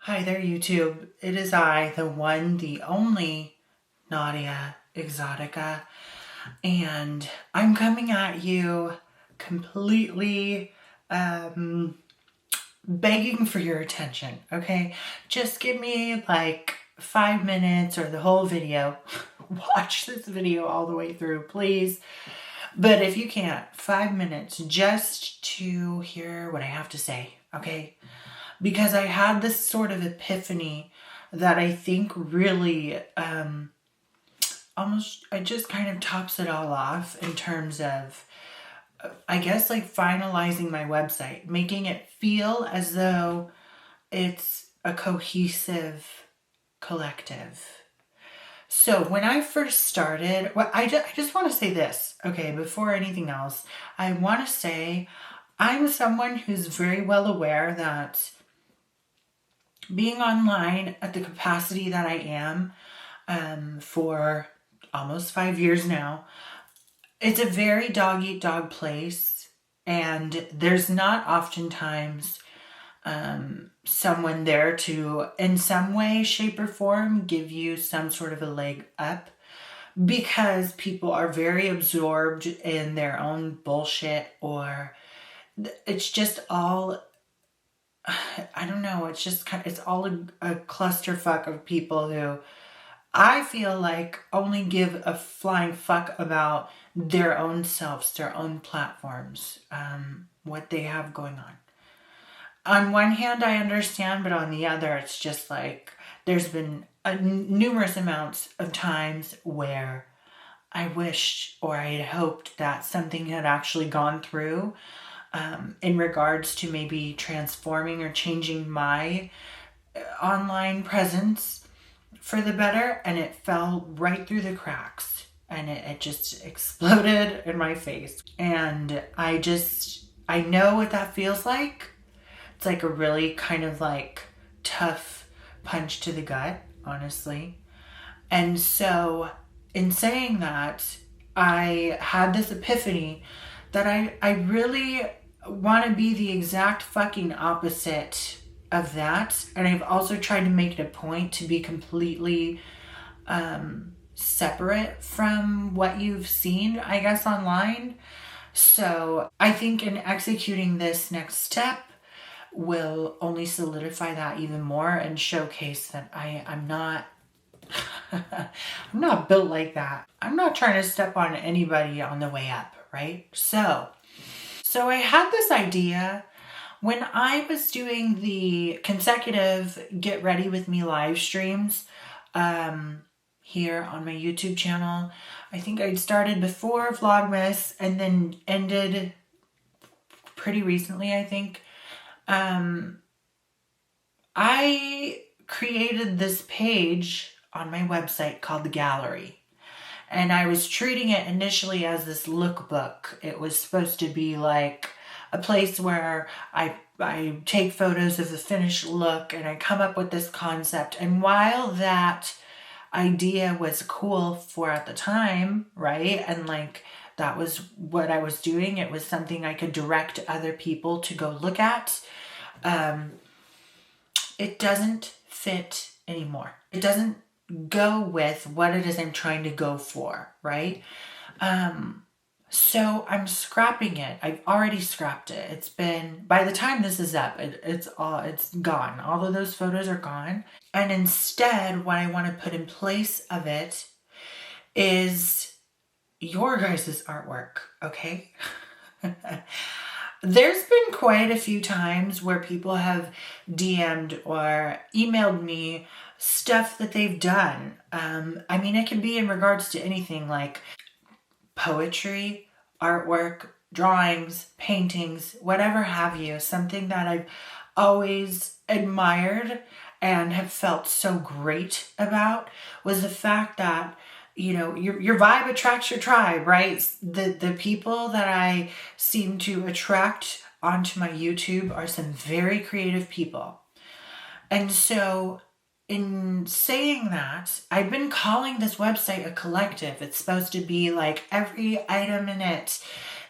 Hi there, YouTube. It is I, the one, the only Naudia Exotica, and I'm coming at you completely begging for your attention, okay? Just give me like 5 minutes or the whole video. Watch this video all the way through, please. But if you can't, 5 minutes just to hear what I have to say, okay? Because I had this sort of epiphany that I think really it just kind of tops it all off in terms of, I guess, like finalizing my website, making it feel as though it's a cohesive collective. So when I first started, well, I just want to say this, okay, before anything else. I want to say I'm someone who's very well aware that being online at the capacity that I am for almost 5 years now, it's a very dog-eat-dog place, and there's not oftentimes someone there to, in some way, shape, or form, give you some sort of a leg up, because people are very absorbed in their own bullshit, or it's just all, I don't know, it's just kind of, it's all a clusterfuck of people who I feel like only give a flying fuck about their own selves, their own platforms, what they have going on. On one hand, I understand, but on the other, it's just like there's been numerous amounts of times where I wished or I had hoped that something had actually gone through in regards to maybe transforming or changing my online presence for the better, and it fell right through the cracks, and it just exploded in my face. And I know what that feels like. It's like a really kind of like tough punch to the gut, honestly. And so in saying that, I had this epiphany that I really want to be the exact fucking opposite of that. And I've also tried to make it a point to be completely separate from what you've seen, I guess, online. So I think in executing this next step will only solidify that even more and showcase that I'm not I'm not built like that. I'm not trying to step on anybody on the way up, right? So I had this idea when I was doing the consecutive Get Ready With Me live streams here on my YouTube channel. I think I'd started before Vlogmas and then ended pretty recently, I think. I created this page on my website called The Gallery. And I was treating it initially as this lookbook. It was supposed to be like a place where I take photos of the finished look and I come up with this concept. And while that idea was cool for at the time, right? And like that was what I was doing. It was something I could direct other people to go look at. It doesn't fit anymore. It doesn't go with what it is I'm trying to go for, right? So I'm scrapping it. I've already scrapped it. It's been, by the time this is up, it's gone. All of those photos are gone. And instead, what I want to put in place of it is your guys' artwork, okay? There's been quite a few times where people have DM'd or emailed me stuff that they've done. I mean, it can be in regards to anything like poetry, artwork, drawings, paintings, whatever have you. Something that I've always admired and have felt so great about was the fact that, you know, your vibe attracts your tribe, right? The people that I seem to attract onto my YouTube are some very creative people. And so in saying that, I've been calling this website a collective. It's supposed to be like every item in it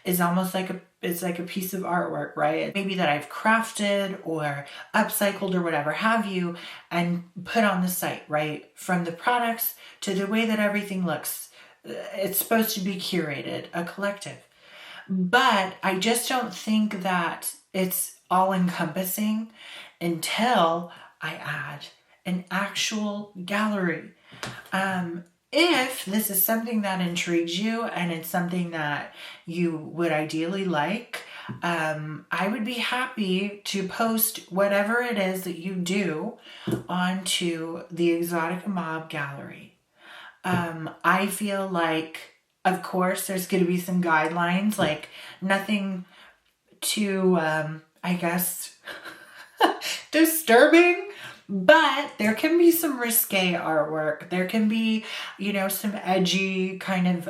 is almost like it's like a piece of artwork, right? Maybe that I've crafted or upcycled or whatever have you and put on the site, right? From the products to the way that everything looks. It's supposed to be curated, a collective. But I just don't think that it's all encompassing until I add an actual gallery. If this is something that intrigues you and it's something that you would ideally like, I would be happy to post whatever it is that you do onto the Exotica Mob gallery. I feel like, of course, there's going to be some guidelines, like nothing too, I guess, disturbing, but there can be some risque artwork. There can be, some edgy kind of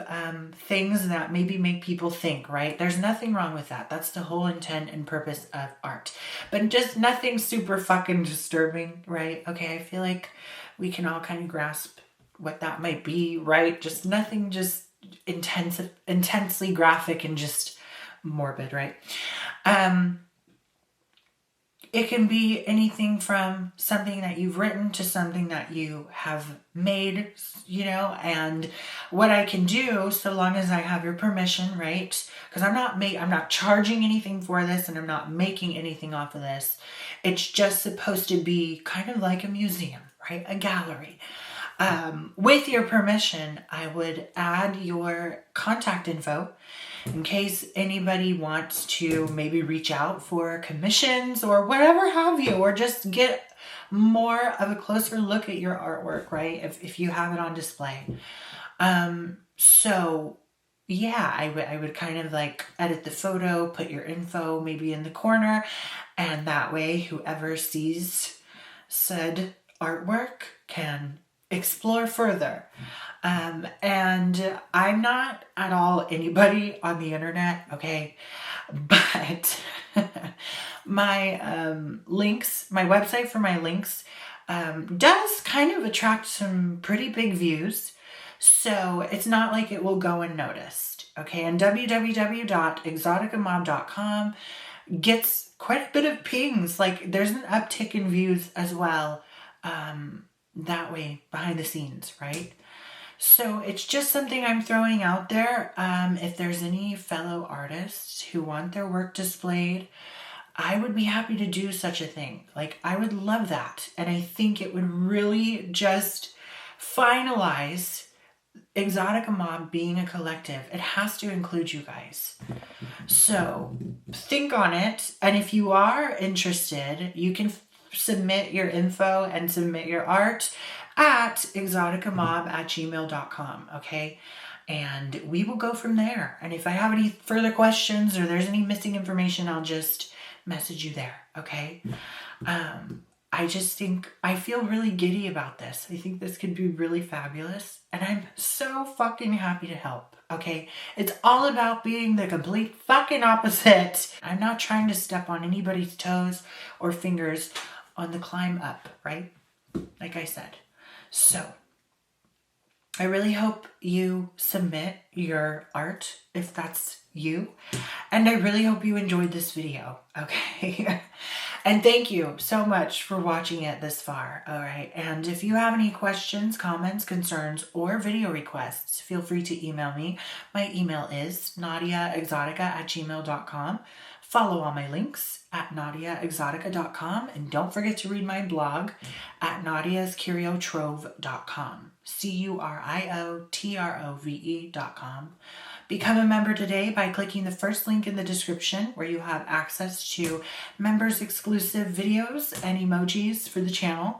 things that maybe make people think, right? There's nothing wrong with that. That's the whole intent and purpose of art. But just nothing super fucking disturbing, right? Okay, I feel like we can all kind of grasp what that might be, right? Just nothing just intensely graphic and just morbid, right? It can be anything from something that you've written to something that you have made, and what I can do, so long as I have your permission, right? Because I'm not charging anything for this, and I'm not making anything off of this. It's just supposed to be kind of like a museum, right? A gallery. With your permission, I would add your contact info in case anybody wants to maybe reach out for commissions or whatever have you, or just get more of a closer look at your artwork, right? If you have it on display. So yeah, I would kind of like edit the photo, put your info maybe in the corner, and that way whoever sees said artwork can explore further. And I'm not at all anybody on the internet, okay? But my links, my website for my links does kind of attract some pretty big views. So it's not like it will go unnoticed, okay? And www.exoticamob.com gets quite a bit of pings. Like there's an uptick in views as well. That way behind the scenes, right? So it's just something I'm throwing out there. If there's any fellow artists who want their work displayed, I would be happy to do such a thing. Like I would love that. And I think it would really just finalize Exotica Mob being a collective. It has to include you guys. So think on it. And if you are interested, you can submit your info and submit your art at exoticamob@gmail.com, okay? And we will go from there. And if I have any further questions or there's any missing information, I'll just message you there, okay? I just think, I feel really giddy about this. I think this could be really fabulous. And I'm so fucking happy to help, okay? It's all about being the complete fucking opposite. I'm not trying to step on anybody's toes or fingers on the climb up, right? Like I said. So, I really hope you submit your art if that's you. And I really hope you enjoyed this video, okay? And thank you so much for watching it this far, all right? And if you have any questions, comments, concerns, or video requests, feel free to email me. My email is naudiaexotica@gmail.com. Follow all my links at naudiaexotica.com, and don't forget to read my blog at naudiascuriotrove.com. CurioTrove.com. Become a member today by clicking the first link in the description, where you have access to members exclusive videos and emojis for the channel.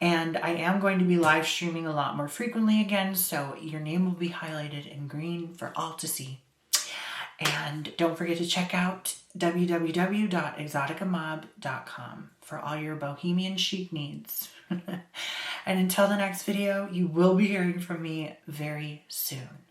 And I am going to be live streaming a lot more frequently again, so your name will be highlighted in green for all to see. And don't forget to check out www.exoticamob.com for all your bohemian chic needs. And until the next video, you will be hearing from me very soon.